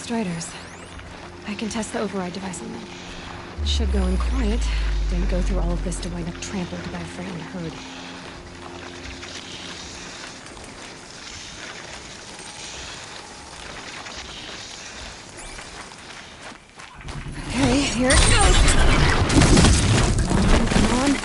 Striders. I can test the override device on them. It should go in quiet. Didn't go through all of this to wind up trampled by a frightened herd. Okay, here it goes! Come on.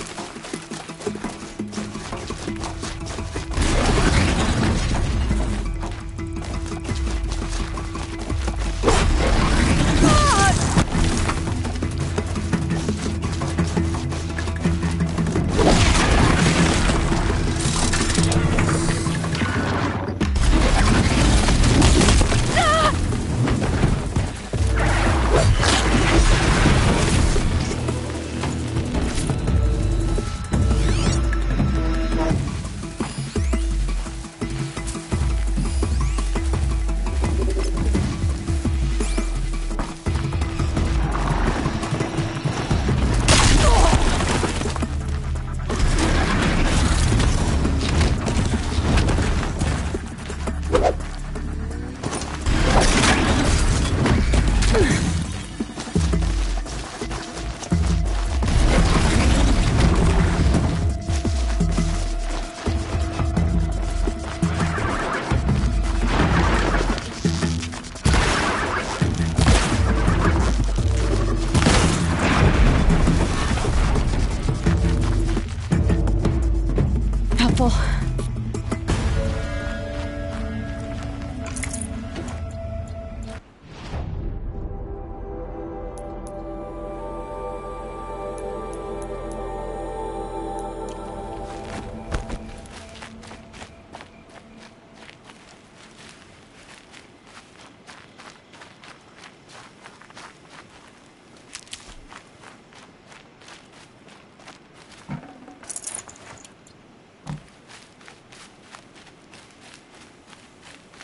Helpful.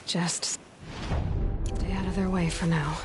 Just stay out of their way for now.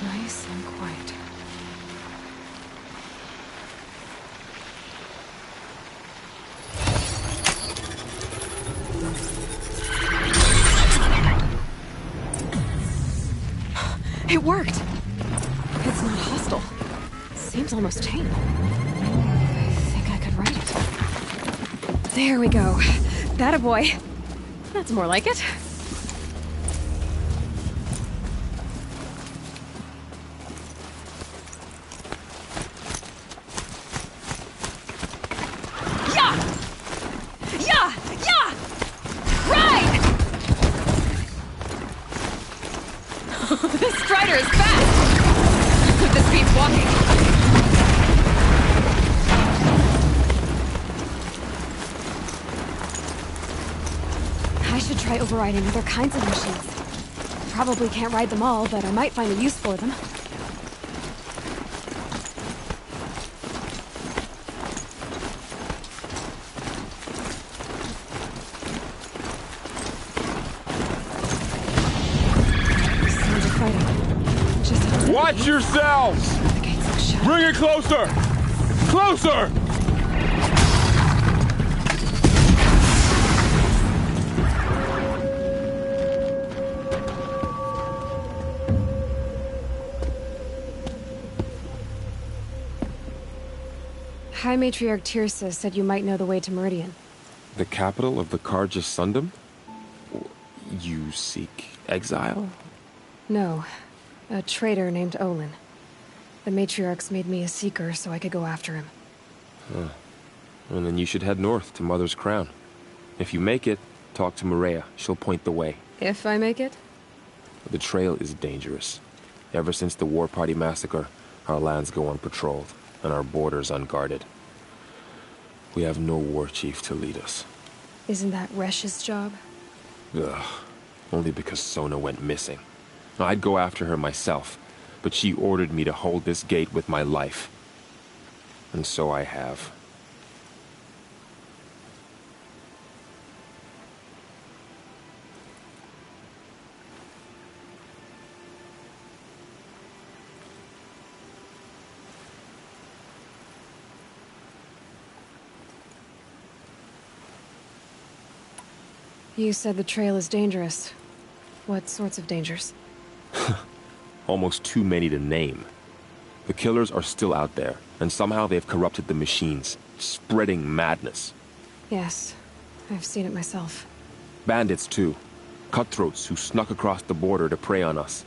Nice and quiet. It worked! It's not hostile. Seems almost tame. I think I could ride it. There we go. That a boy. That's more like it. Yeah! Yeah! Yeah! Right! speed walking. I should try overriding other kinds of machines. Probably can't ride them all, but I might find a use for them. Sounds of fighting. Just a little Watch bit. yourselves! The gates look shut. Bring it closer! Closer! High Matriarch Tirsa said you might know the way to Meridian. The capital of the Karja Sundom? You seek exile? No, a traitor named Olin. The Matriarchs made me a seeker so I could go after him. Well, then you should head north to Mother's Crown. If you make it, talk to Maria. She'll point the way. If I make it? The trail is dangerous. Ever since the War Party massacre, our lands go unpatrolled, and our borders unguarded. We have no war chief to lead us. Isn't that Resh's job? Ugh. Only because Sona went missing. I'd go after her myself, but she ordered me to hold this gate with my life. And so I have. You said the trail is dangerous. What sorts of dangers? Almost too many to name. The killers are still out there, and somehow they've corrupted the machines, spreading madness. Yes, I've seen it myself. Bandits, too. Cutthroats who snuck across the border to prey on us.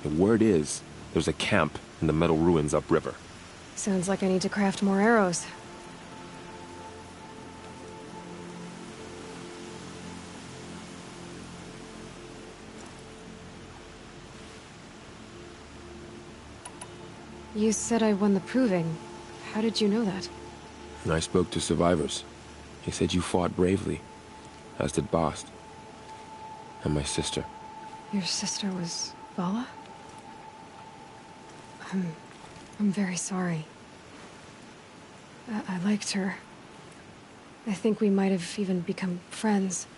The word is, there's a camp in the metal ruins upriver. Sounds like I need to craft more arrows. You said I won the proving. How did you know that? I spoke to survivors. They said you fought bravely, as did Bast. And my sister. Your sister was Vala? I'm very sorry. I liked her. I think we might have even become friends.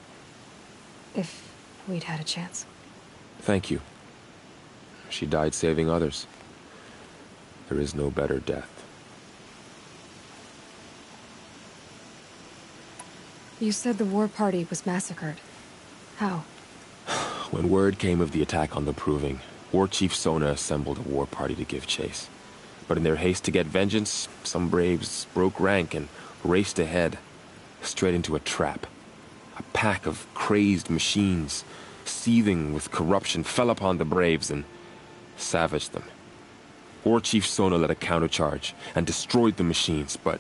If we'd had a chance. Thank you. She died saving others. There is no better death. You said the war party was massacred. How? When word came of the attack on the Proving, War Chief Sona assembled a war party to give chase. But in their haste to get vengeance, some braves broke rank and raced ahead, straight into a trap. A pack of crazed machines, seething with corruption, fell upon the braves and savaged them. War Chief Sona led a countercharge and destroyed the machines, but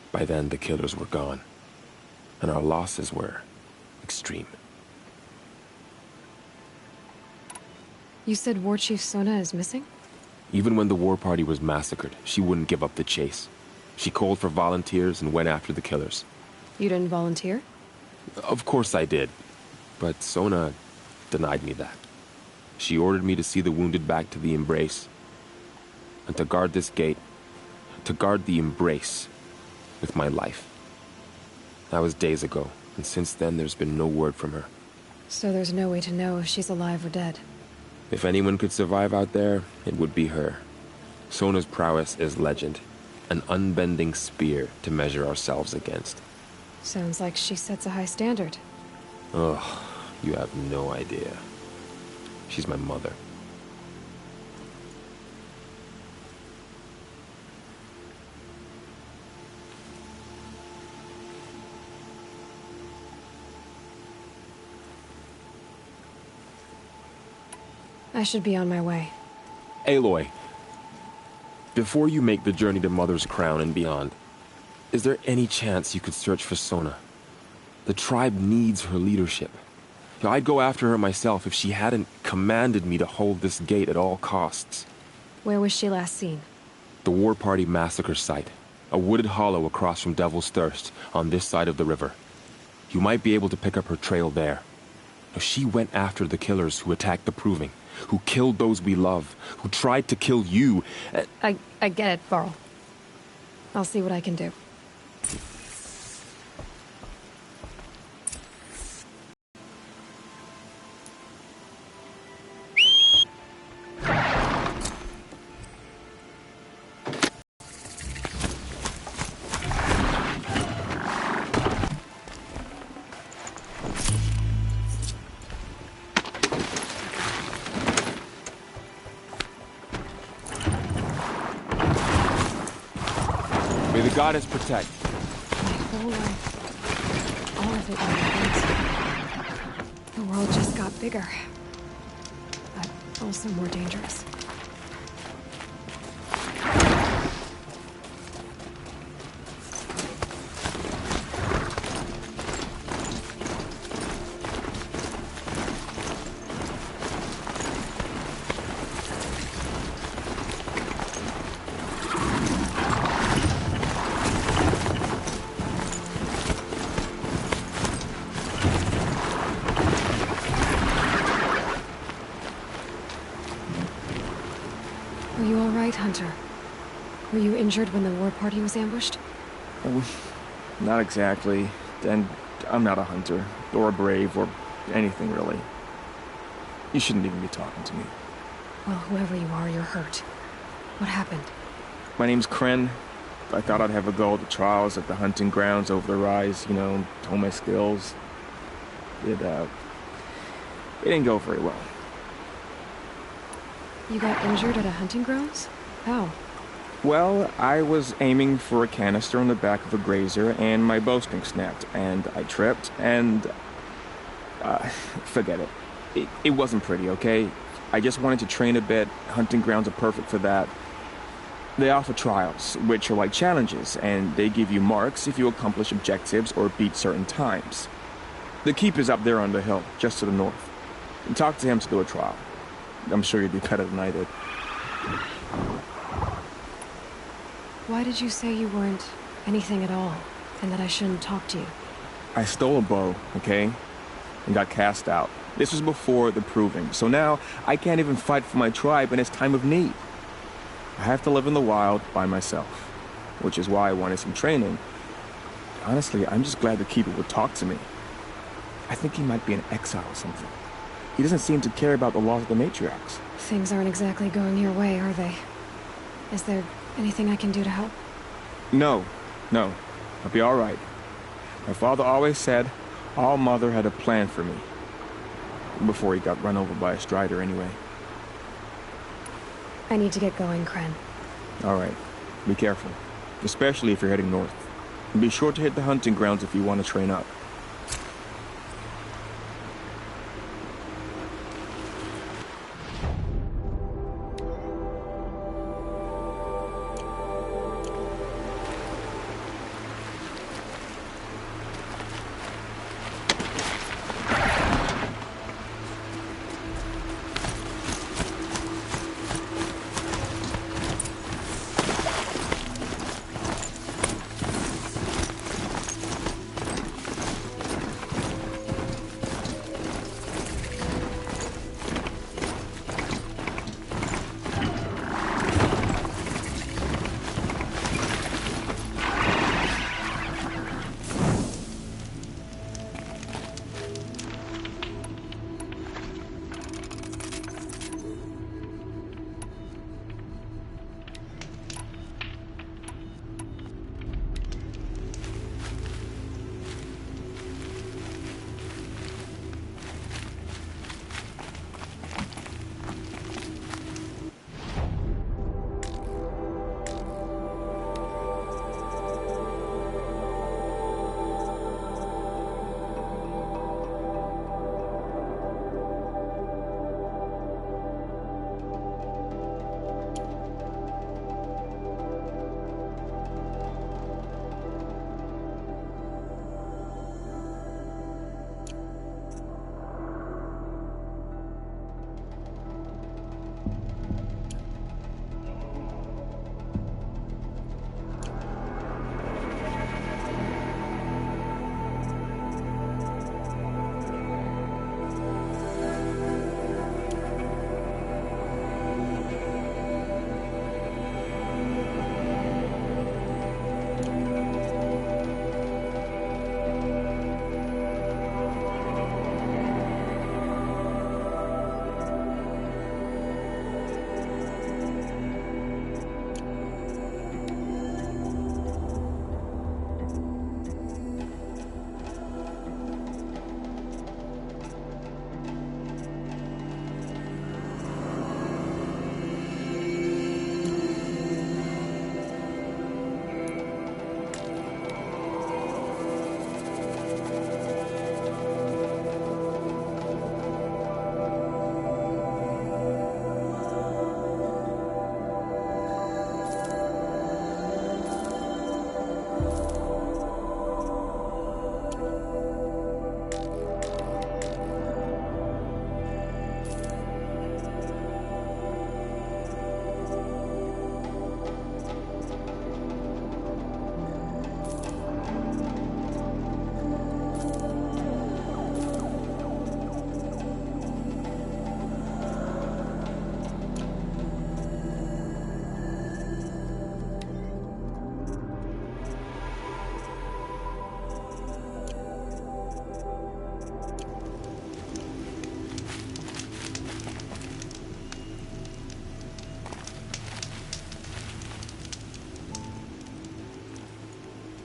by then the killers were gone, and our losses were extreme. You said War Chief Sona is missing? Even when the war party was massacred, she wouldn't give up the chase. She called for volunteers and went after the killers. You didn't volunteer? Of course I did, but Sona denied me that. She ordered me to see the wounded back to the Embrace, and to guard this gate, to guard the Embrace with my life. That was days ago, and since then there's been no word from her. So there's no way to know if she's alive or dead. If anyone could survive out there, it would be her. Sona's prowess is legend, an unbending spear to measure ourselves against. Sounds like she sets a high standard. Ugh, you have no idea. She's my mother. I should be on my way. Aloy, before you make the journey to Mother's Crown and beyond, is there any chance you could search for Sona? The tribe needs her leadership. I'd go after her myself if she hadn't commanded me to hold this gate at all costs. Where was she last seen? The war party massacre site. A wooded hollow across from Devil's Thirst, on this side of the river. You might be able to pick up her trail there. She went after the killers who attacked the Proving, who killed those we love, who tried to kill you. I get it, Varl. I'll see what I can do. May the goddess protect. My whole life, all of it made sense. The world just got bigger, but also more dangerous. Are you all right, Hunter? Were you injured when the war party was ambushed? Not exactly. And I'm not a hunter, or a brave, or anything really. You shouldn't even be talking to me. Well, whoever you are, you're hurt. What happened? My name's Kren. I thought I'd have a go at the trials at the hunting grounds over the rise, hone my skills. It didn't go very well. You got injured at a hunting grounds? How? Well, I was aiming for a canister on the back of a grazer, and my bowstring snapped, and I tripped, and... forget it. It wasn't pretty, okay? I just wanted to train a bit. Hunting grounds are perfect for that. They offer trials, which are like challenges, and they give you marks if you accomplish objectives or beat certain times. The keep is up there on the hill, just to the north. And talk to him to do a trial. I'm sure you'd be better than I did. Why did you say you weren't anything at all, and that I shouldn't talk to you? I stole a bow, okay? And got cast out. This was before the Proving, so now I can't even fight for my tribe in its time of need. I have to live in the wild by myself, which is why I wanted some training. Honestly, I'm just glad the Keeper would talk to me. I think he might be in exile or something. He doesn't seem to care about the laws of the matriarchs. Things aren't exactly going your way, are they? Is there anything I can do to help? No. I'll be all right. My father always said All Mother had a plan for me. Before he got run over by a strider, anyway. I need to get going, Kren. All right. Be careful. Especially if you're heading north. And be sure to hit the hunting grounds if you want to train up.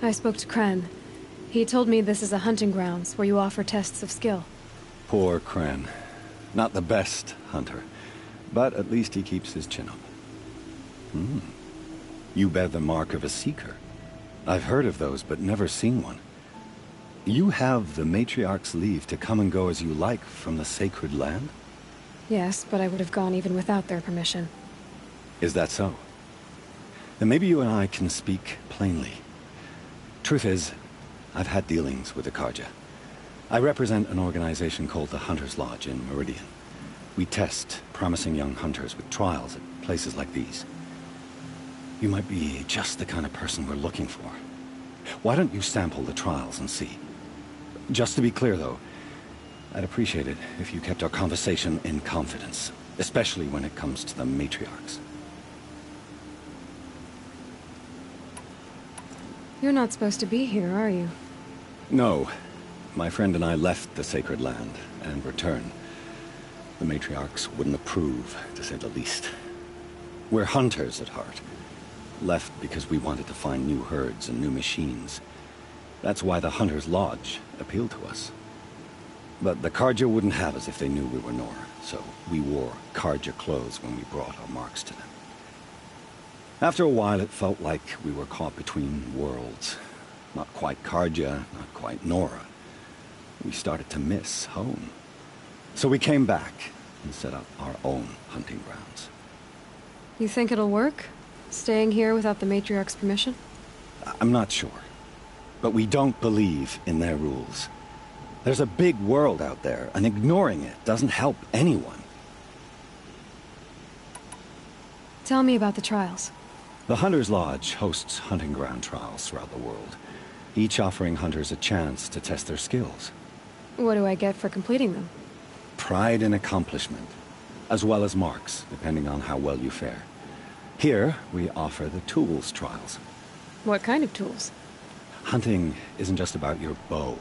I spoke to Kren. He told me this is a hunting grounds where you offer tests of skill. Poor Kren. Not the best hunter, but at least he keeps his chin up. You bear the mark of a seeker. I've heard of those, but never seen one. You have the Matriarch's leave to come and go as you like from the sacred land? Yes, but I would have gone even without their permission. Is that so? Then maybe you and I can speak plainly. Truth is, I've had dealings with the Karja. I represent an organization called the Hunter's Lodge in Meridian. We test promising young hunters with trials at places like these. You might be just the kind of person we're looking for. Why don't you sample the trials and see? Just to be clear, though, I'd appreciate it if you kept our conversation in confidence, especially when it comes to the matriarchs. You're not supposed to be here, are you? No. My friend and I left the sacred land and returned. The matriarchs wouldn't approve, to say the least. We're hunters at heart. Left because we wanted to find new herds and new machines. That's why the Hunter's Lodge appealed to us. But the Karja wouldn't have us if they knew we were Nora, so we wore Karja clothes when we brought our marks to them. After a while, it felt like we were caught between worlds. Not quite Karja, not quite Nora. We started to miss home. So we came back and set up our own hunting grounds. You think it'll work? Staying here without the Matriarch's permission? I'm not sure. But we don't believe in their rules. There's a big world out there, and ignoring it doesn't help anyone. Tell me about the trials. The Hunter's Lodge hosts hunting ground trials throughout the world, each offering hunters a chance to test their skills. What do I get for completing them? Pride in accomplishment, as well as marks, depending on how well you fare. Here, we offer the tools trials. What kind of tools? Hunting isn't just about your bow.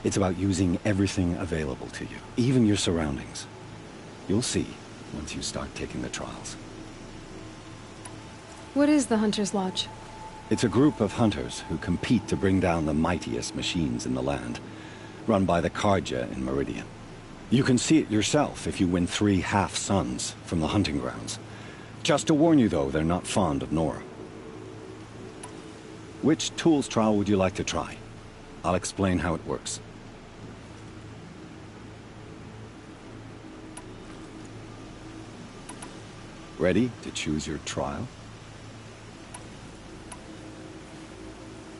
It's about using everything available to you, even your surroundings. You'll see once you start taking the trials. What is the Hunter's Lodge? It's a group of hunters who compete to bring down the mightiest machines in the land, run by the Karja in Meridian. You can see it yourself if you win 3 half-suns from the hunting grounds. Just to warn you, though, they're not fond of Nora. Which tools trial would you like to try? I'll explain how it works. Ready to choose your trial?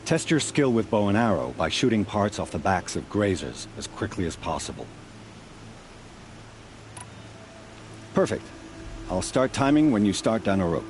Test your skill with bow and arrow by shooting parts off the backs of grazers as quickly as possible. Perfect. I'll start timing when you start down a rope.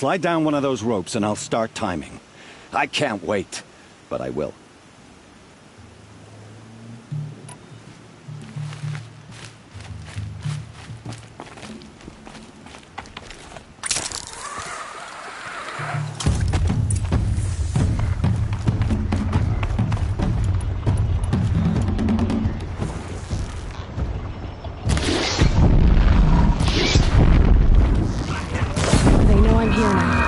Slide down one of those ropes and I'll start timing. I can't wait, but I will. They know I'm here now.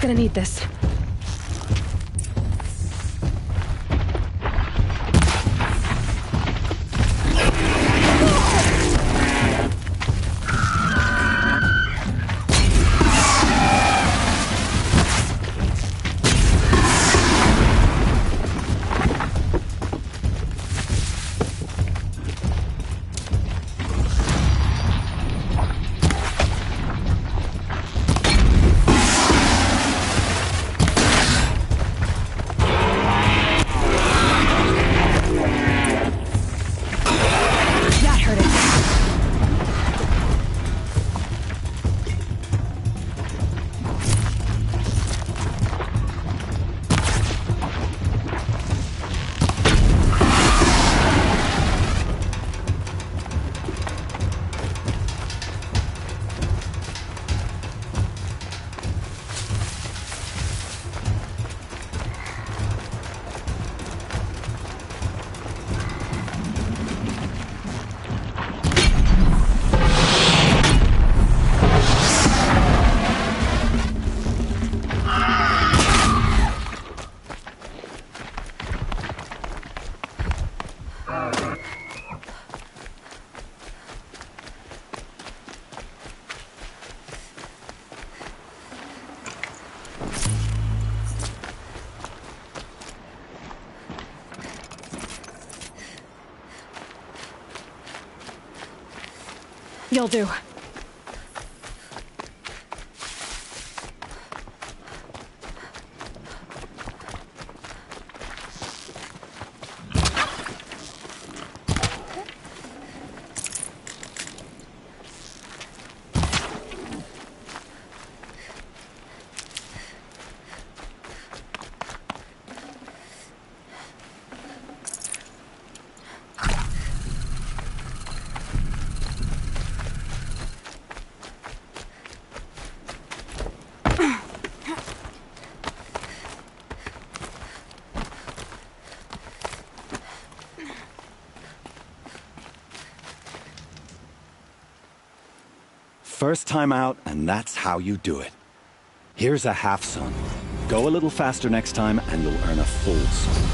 Gonna need this. You'll do. First time out, and that's how you do it. Here's a half sun. Go a little faster next time, and you'll earn a full sun.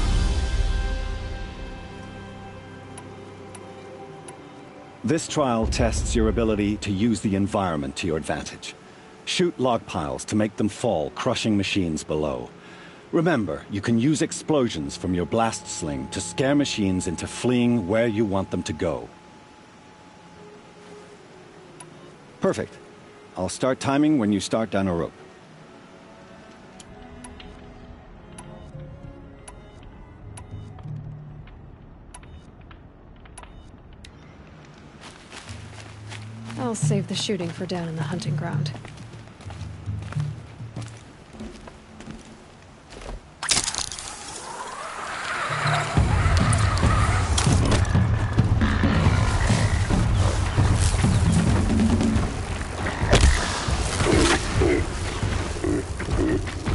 This trial tests your ability to use the environment to your advantage. Shoot log piles to make them fall, crushing machines below. Remember, you can use explosions from your blast sling to scare machines into fleeing where you want them to go. Perfect. I'll start timing when you start down a rope. I'll I'll save the shooting for down in the hunting ground.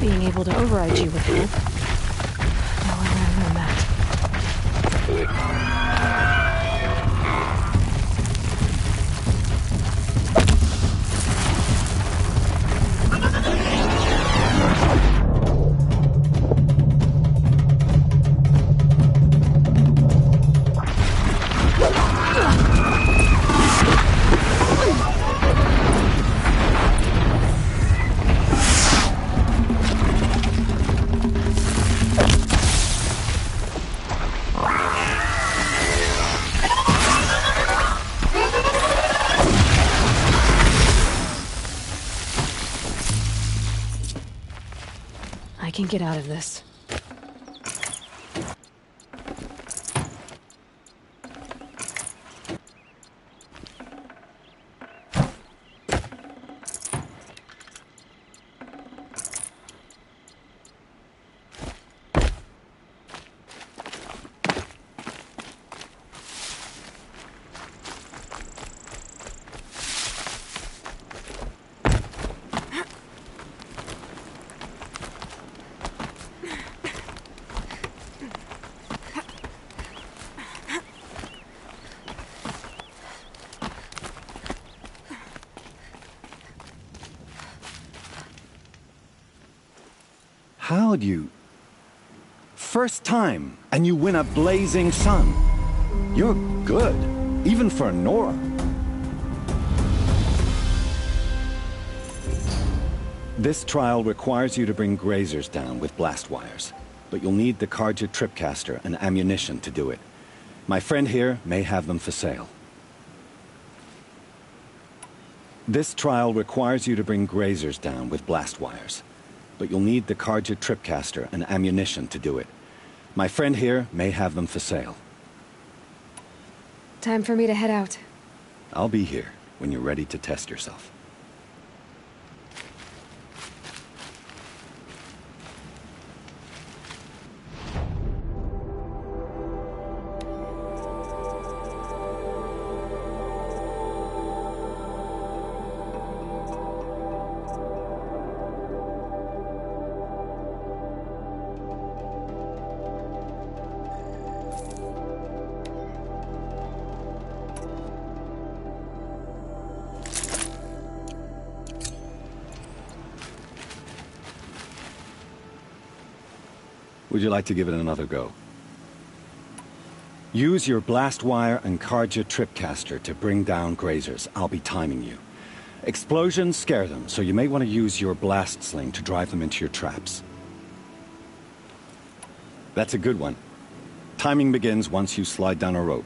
Being able to override you would help. Now I gotta learn that. I can get out of this. How'd you... First time, and you win a blazing sun. You're good, even for Nora. This trial requires you to bring grazers down with blast wires, but you'll need the Karja tripcaster and ammunition to do it. My friend here may have them for sale. This trial requires you to bring grazers down with blast wires, but you'll need the Karja tripcaster and ammunition to do it. My friend here may have them for sale. Time for me to head out. I'll be here when you're ready to test yourself. Would you like to give it another go? Use your blast wire and Karja tripcaster to bring down grazers. I'll be timing you. Explosions scare them, so you may want to use your blast sling to drive them into your traps. That's a good one. Timing begins once you slide down a rope.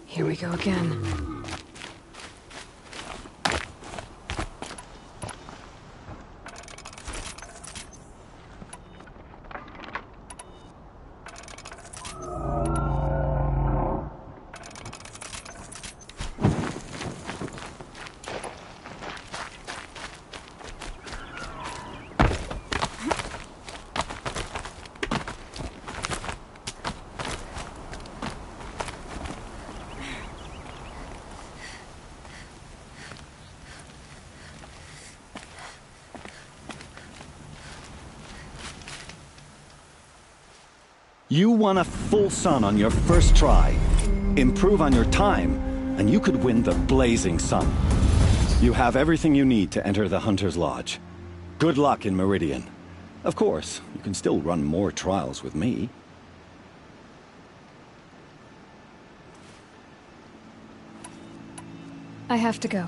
Here we go again. You won a full sun on your first try. Improve on your time, and you could win the Blazing Sun. You have everything you need to enter the Hunter's Lodge. Good luck in Meridian. Of course, you can still run more trials with me. I have to go.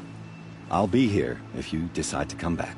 I'll be here if you decide to come back.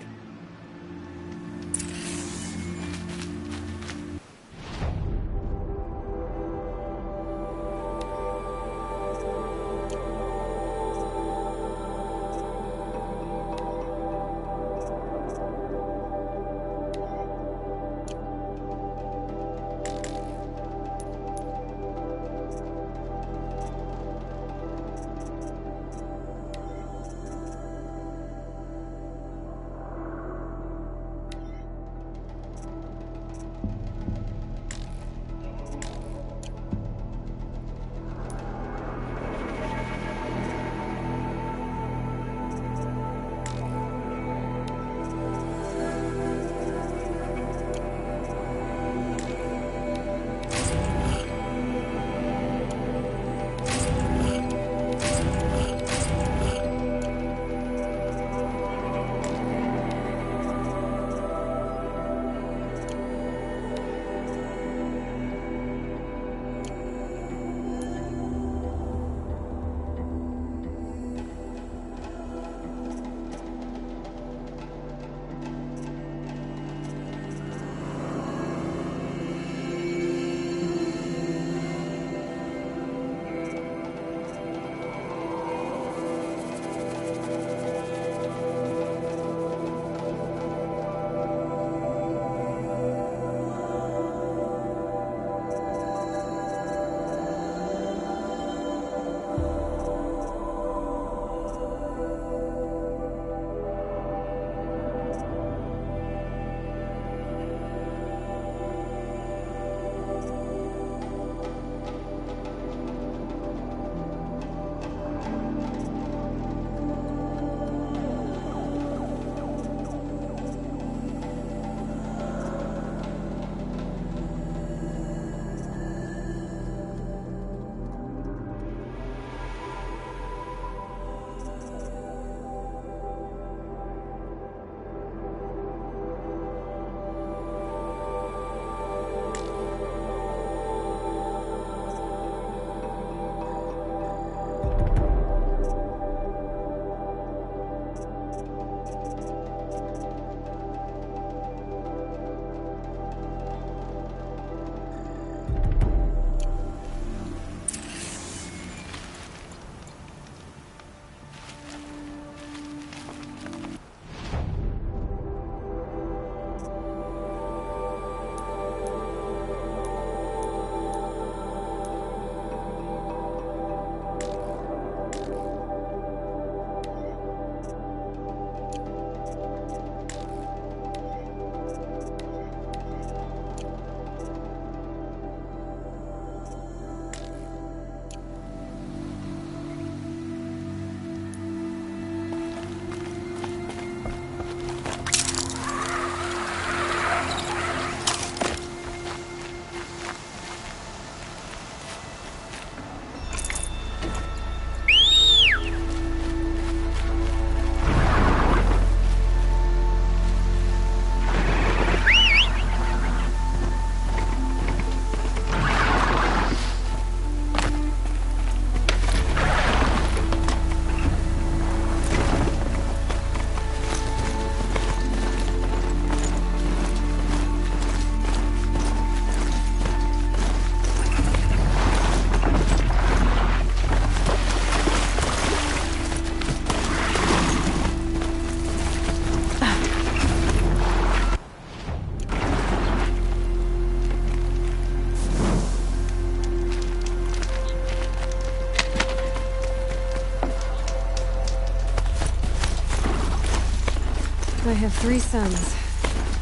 have 3 sons.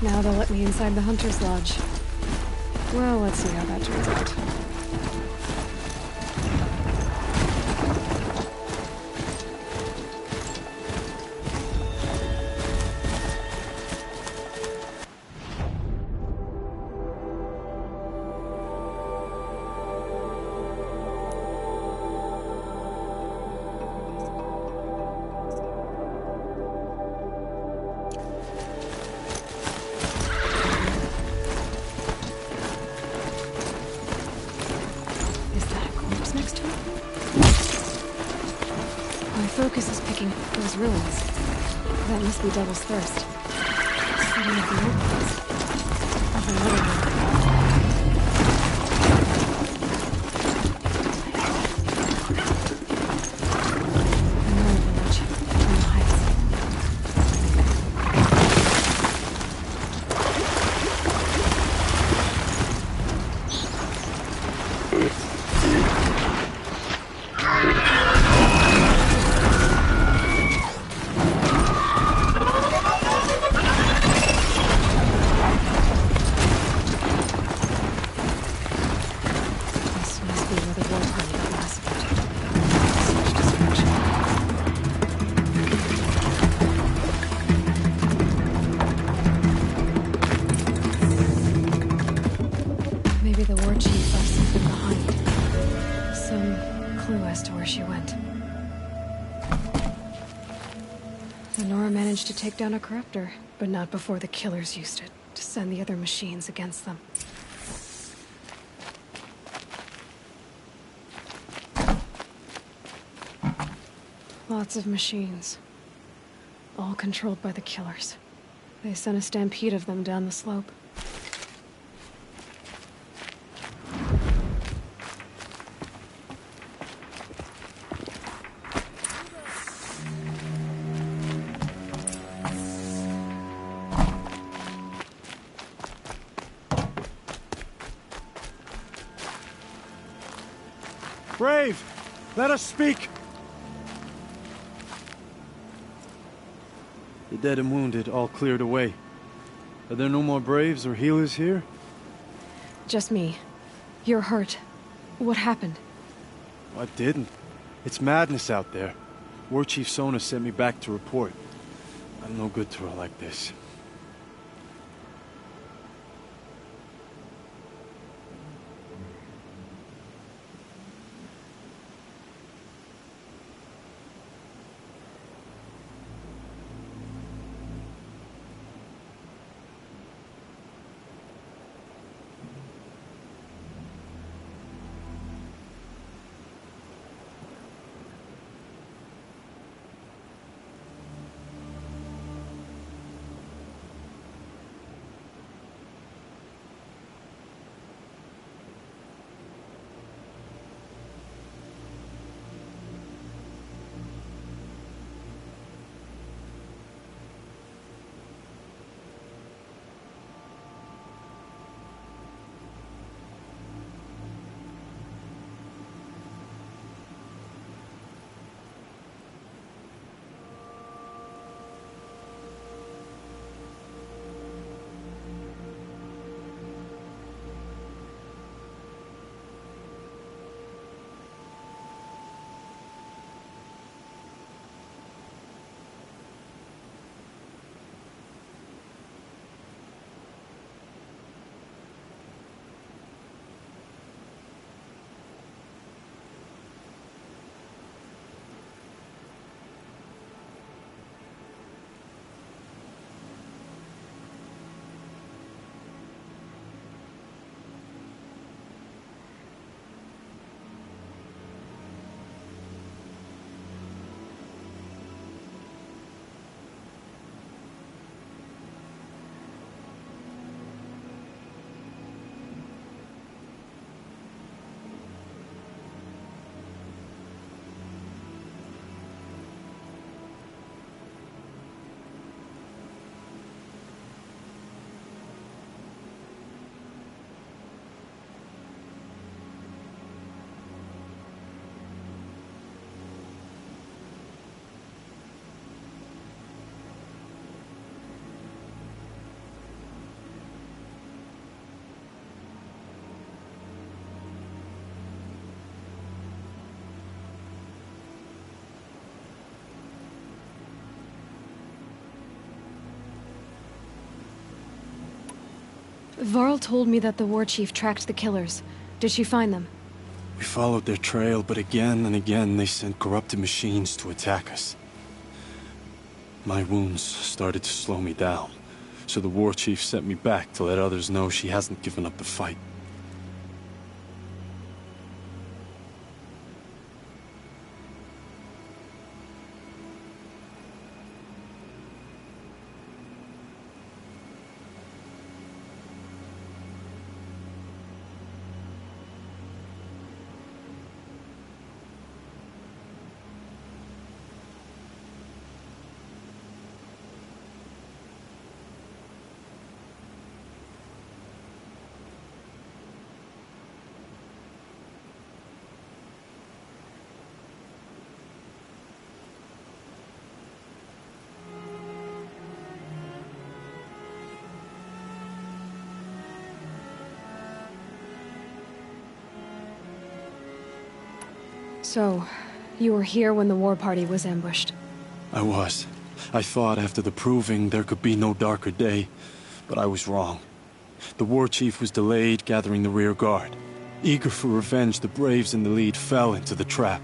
Now they'll let me inside the Hunter's Lodge. Well, let's see how that turns out. Focus is picking up those ruins. That must be Devil's Thirst. Setting up the openings of another one. Another village on the heights. Maybe the war chief left something behind. Some clue as to where she went. Lenora managed to take down a corruptor, but not before the killers used it to send the other machines against them. Lots of machines. All controlled by the killers. They sent a stampede of them down the slope. Brave! Let us speak! The dead and wounded all cleared away. Are there no more Braves or healers here? Just me. You're hurt. What happened? I didn't. It's madness out there. War Chief Sona sent me back to report. I'm no good to her like this. Varl told me that the war chief tracked the killers. Did she find them? We followed their trail, but again and again they sent corrupted machines to attack us. My wounds started to slow me down, so the war chief sent me back to let others know she hasn't given up the fight. So, you were here when the war party was ambushed? I was. I thought after the proving there could be no darker day, but I was wrong. The war chief was delayed gathering the rear guard. Eager for revenge, the braves in the lead fell into the trap.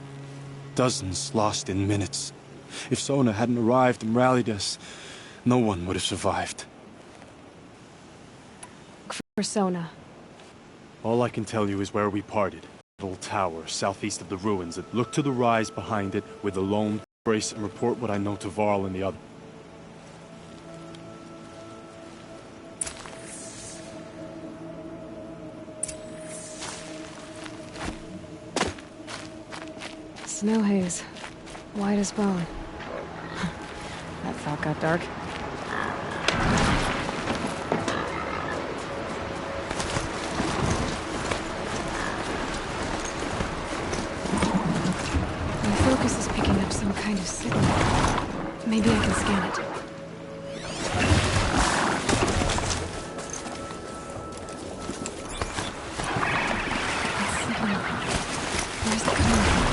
Dozens lost in minutes. If Sona hadn't arrived and rallied us, no one would have survived. For Sona. All I can tell you is where we parted. Old tower southeast of the ruins. Look to the rise behind it with a lone brace and report what I know to Varl and the other. Snow haze. White as bone. That thought got dark. Focus is picking up some kind of signal. Maybe I can scan it. That signal. Where's it coming from?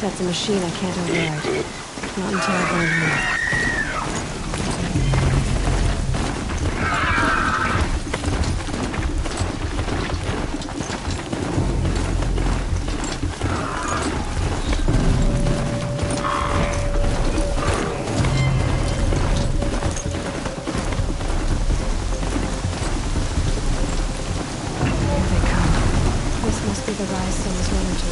That's a machine I can't override. Not until I learn more. Here they come. This must be the rise Sona's running to.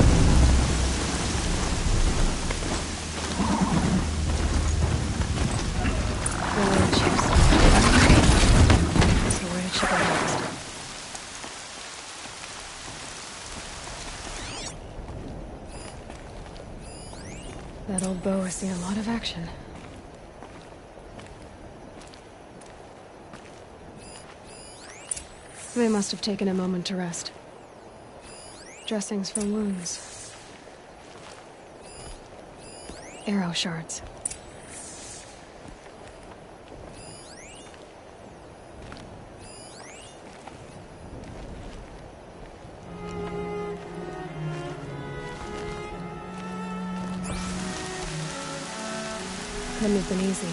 That old bow has seen a lot of action. They must have taken a moment to rest. Dressings for wounds. Arrow shards. Couldn't have been easy,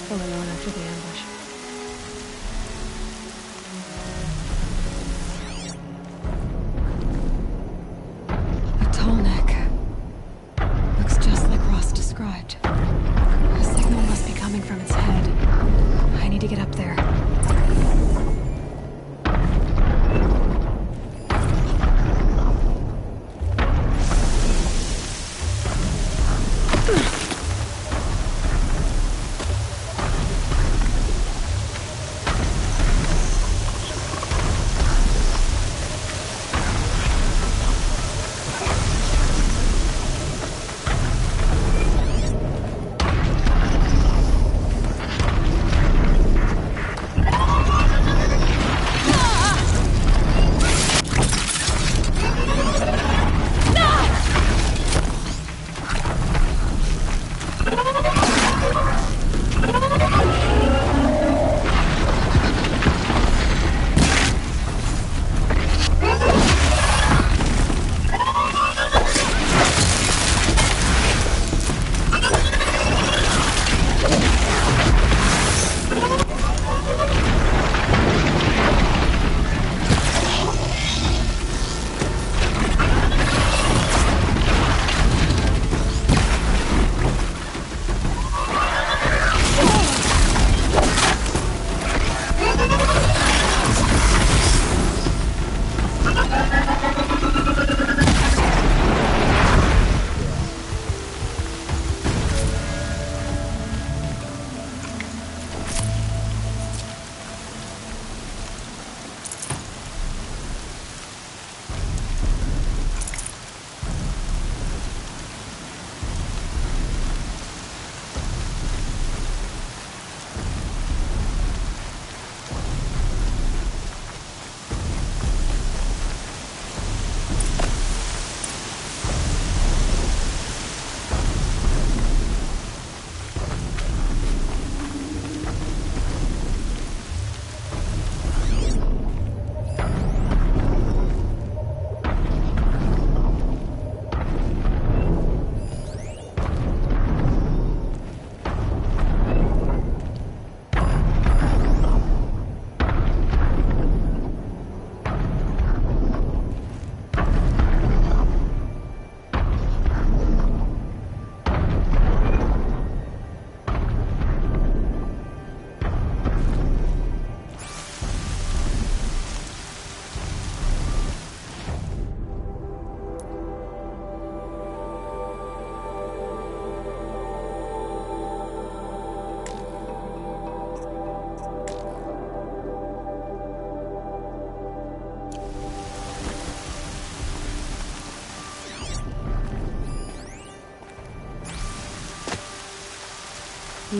pulling on after the ambush. A tall neck. Looks just like Ross described. A signal must be coming from its head. I need to get up there.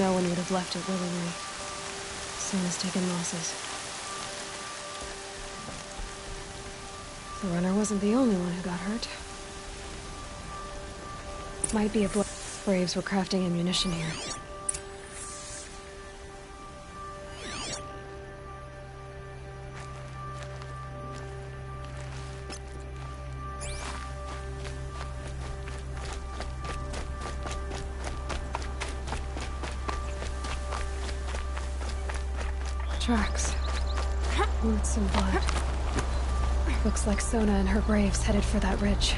no one would have left it willingly. Sona's taken losses. The runner wasn't the only one who got hurt. Might be a Braves were crafting ammunition here. Tracks. Roots and blood. Looks like Sona and her braves headed for that ridge.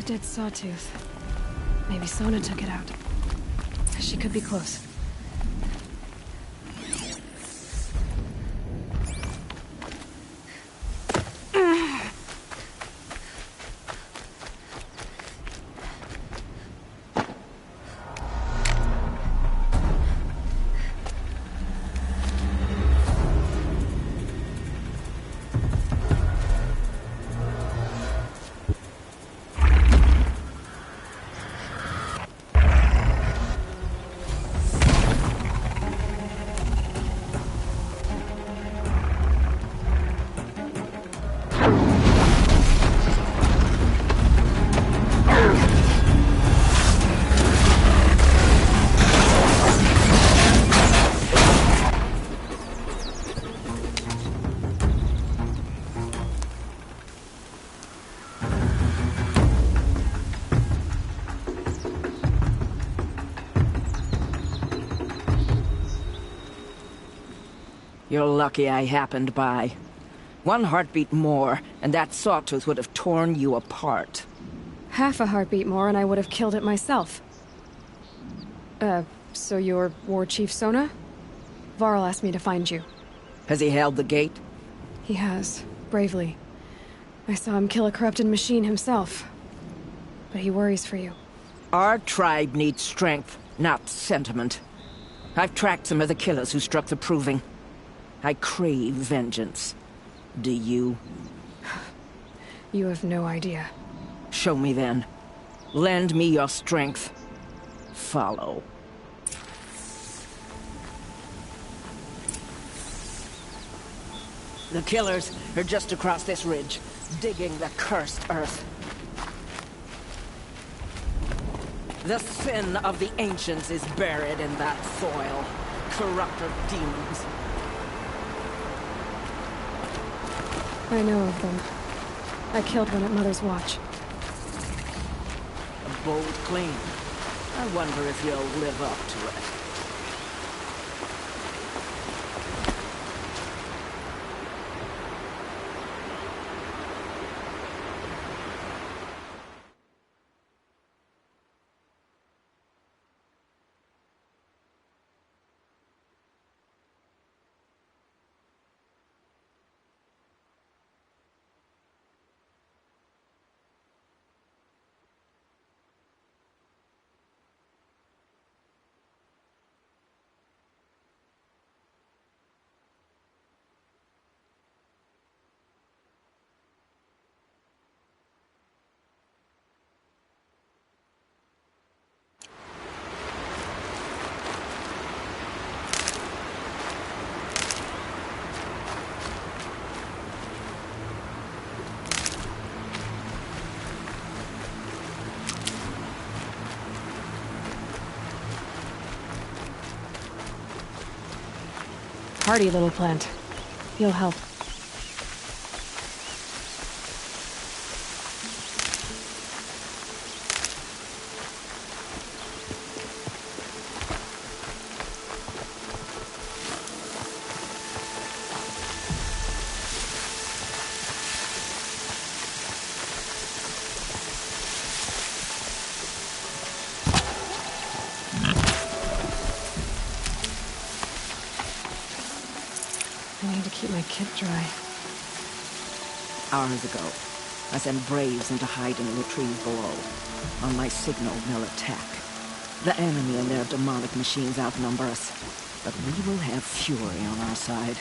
Dead sawtooth. Maybe Sona took it out. She could be close. You're lucky I happened by. One heartbeat more, and that sawtooth would have torn you apart. Half a heartbeat more and I would have killed it myself. So you're War Chief Sona? Varl asked me to find you. Has he held the gate? He has, bravely. I saw him kill a corrupted machine himself. But he worries for you. Our tribe needs strength, not sentiment. I've tracked some of the killers who struck the Proving. I crave vengeance. Do you? You have no idea. Show me then. Lend me your strength. Follow. The killers are just across this ridge, digging the cursed earth. The sin of the ancients is buried in that soil. Corrupter demons. I know of them. I killed one at Mother's Watch. A bold claim. I wonder if you'll live up to it. Hardy little plant. You'll help. I need to keep my kit dry. Hours ago, I sent Braves into hiding in the trees below. On my signal, they'll attack. The enemy and their demonic machines outnumber us, but we will have fury on our side.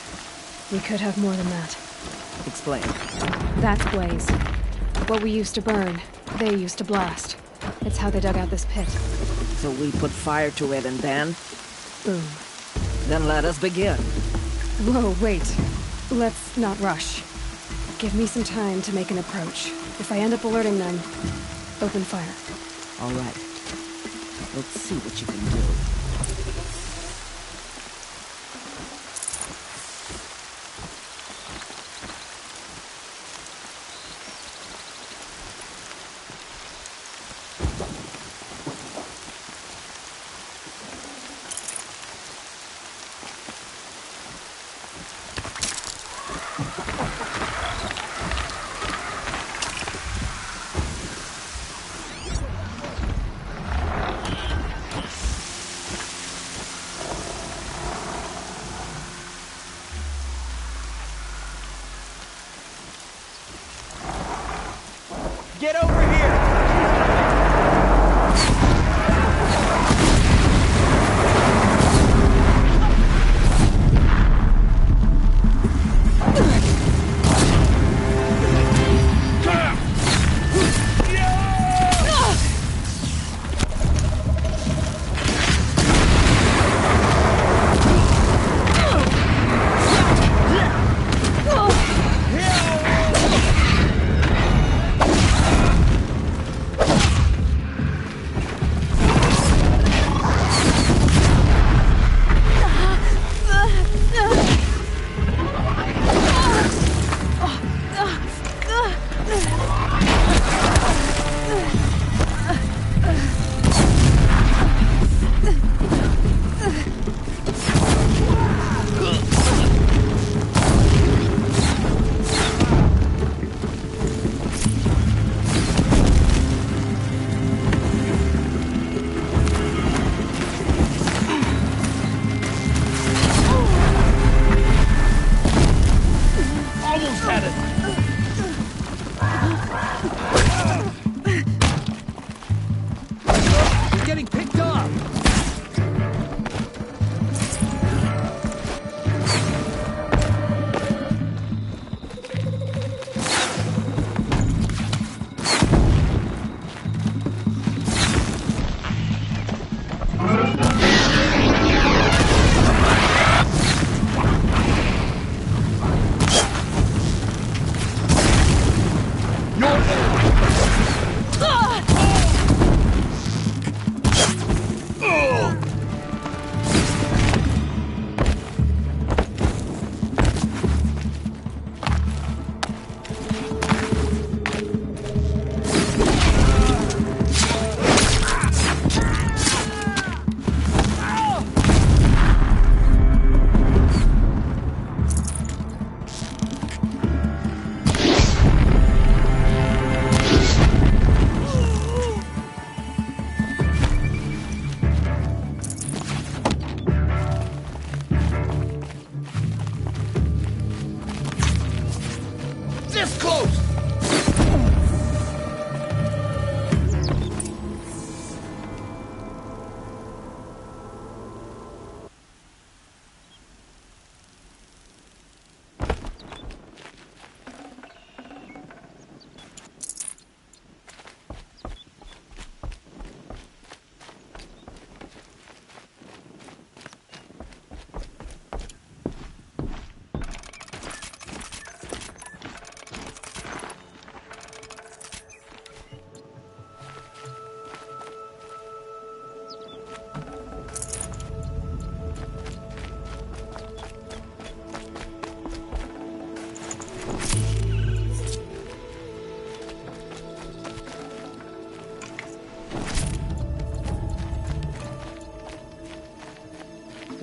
We could have more than that. Explain. That's Blaze. What we used to burn, they used to blast. It's how they dug out this pit. So we put fire to it and then? Boom. Then let us begin. Whoa, wait. Let's not rush. Give me some time to make an approach. If I end up alerting them, open fire. All right. Let's see what you can do. Get over here!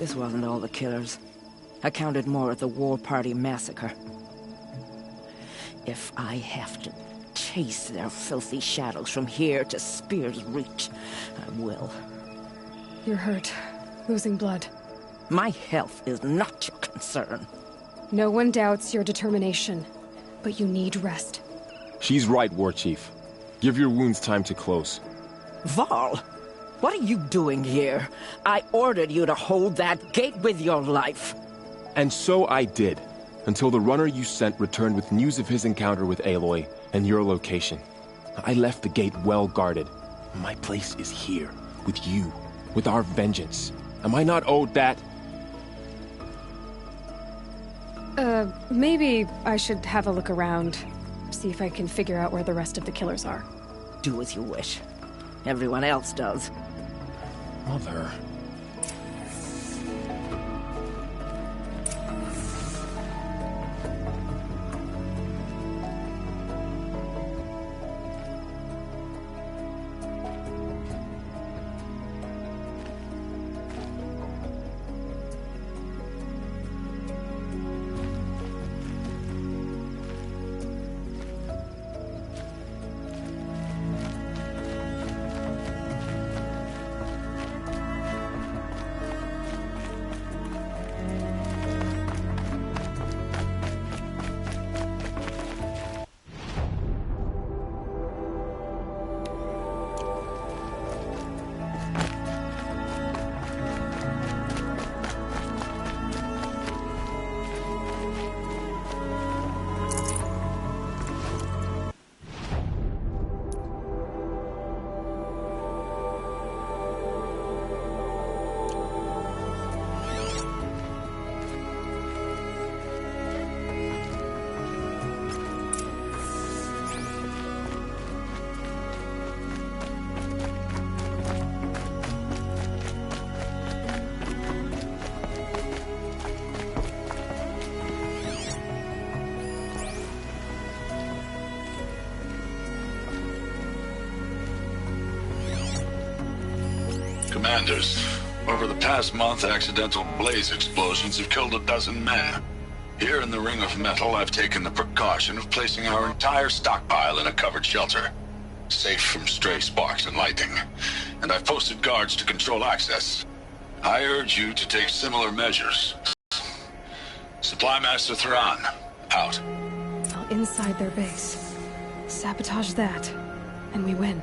This wasn't all the killers. I counted more at the War Party massacre. If I have to chase their filthy shadows from here to Spear's Reach, I will. You're hurt. Losing blood. My health is not your concern. No one doubts your determination, but you need rest. She's right, War Chief. Give your wounds time to close. Varl, what are you doing here? I ordered you to hold that gate with your life. And so I did, until the runner you sent returned with news of his encounter with Aloy and your location. I left the gate well guarded. My place is here, with you, with our vengeance. Am I not owed that? Maybe I should have a look around. See if I can figure out where the rest of the killers are. Do as you wish. Everyone else does. Mother... Commanders, over the past month, accidental blaze explosions have killed 12 men. Here in the Ring of Metal, I've taken the precaution of placing our entire stockpile in a covered shelter, safe from stray sparks and lightning, and I've posted guards to control access. I urge you to take similar measures. Supply Master Thran, out. Well, inside their base. Sabotage that, and we win.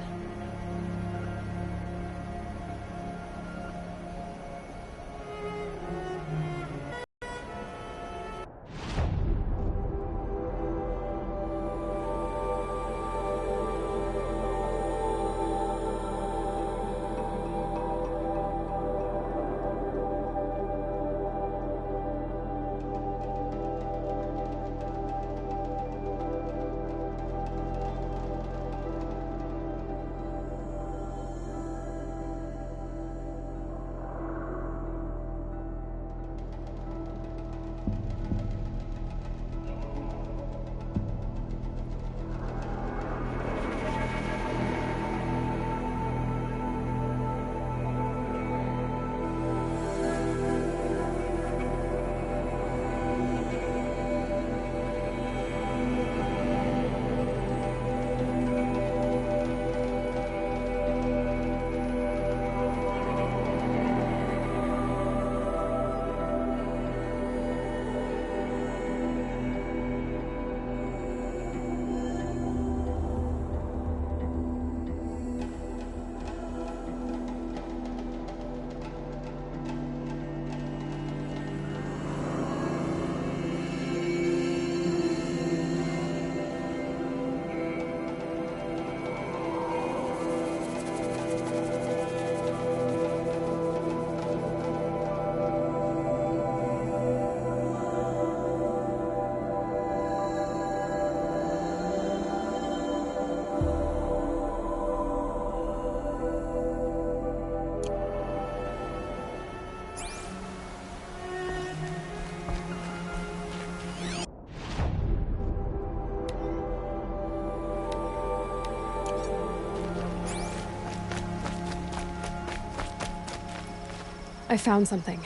I found something.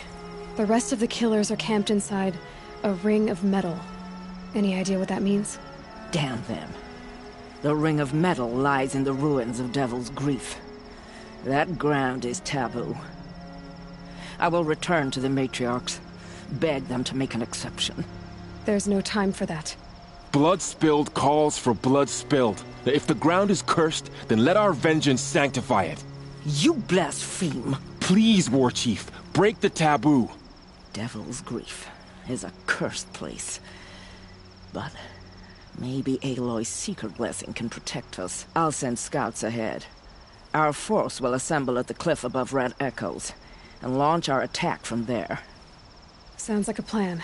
The rest of the killers are camped inside a ring of metal. Any idea what that means? Damn them. The ring of metal lies in the ruins of Devil's Grief. That ground is taboo. I will return to the matriarchs, beg them to make an exception. There's no time for that. Blood spilled calls for blood spilled. If the ground is cursed, then let our vengeance sanctify it. You blaspheme! Please, War Chief, break the taboo. Devil's Grief is a cursed place. But maybe Aloy's secret blessing can protect us. I'll send scouts ahead. Our force will assemble at the cliff above Red Echoes, and launch our attack from there. Sounds like a plan.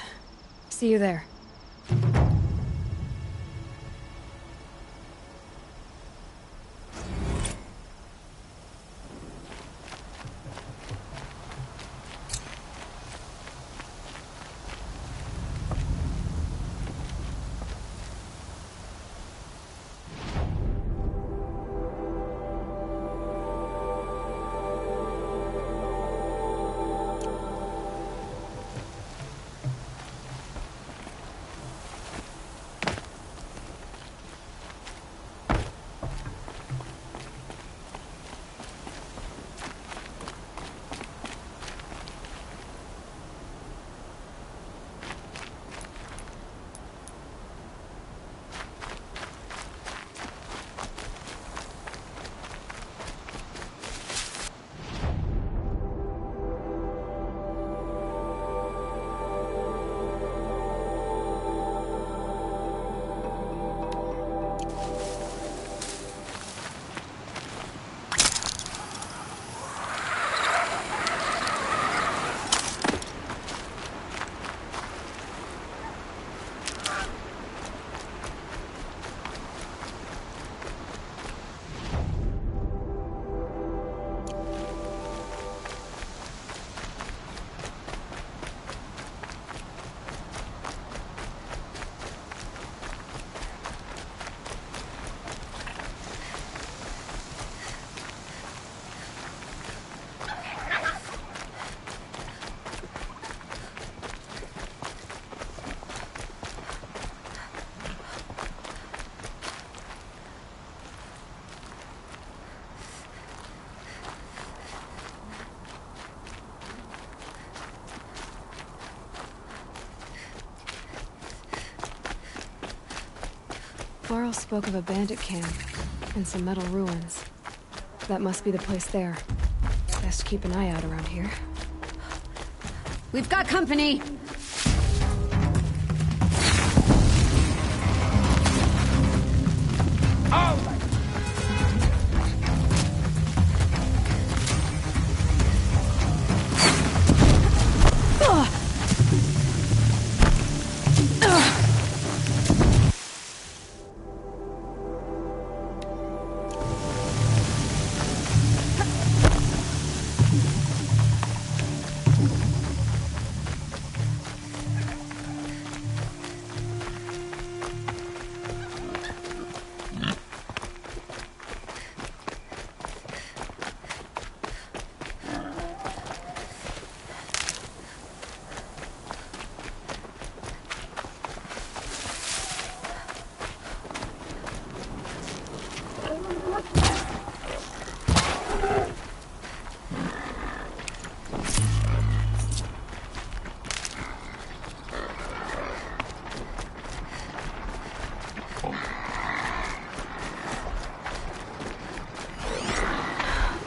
See you there. Varl spoke of a bandit camp and some metal ruins. That must be the place there. Best keep an eye out around here. We've got company!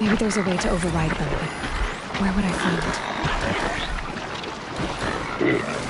Maybe there's a way to override them, but where would I find it?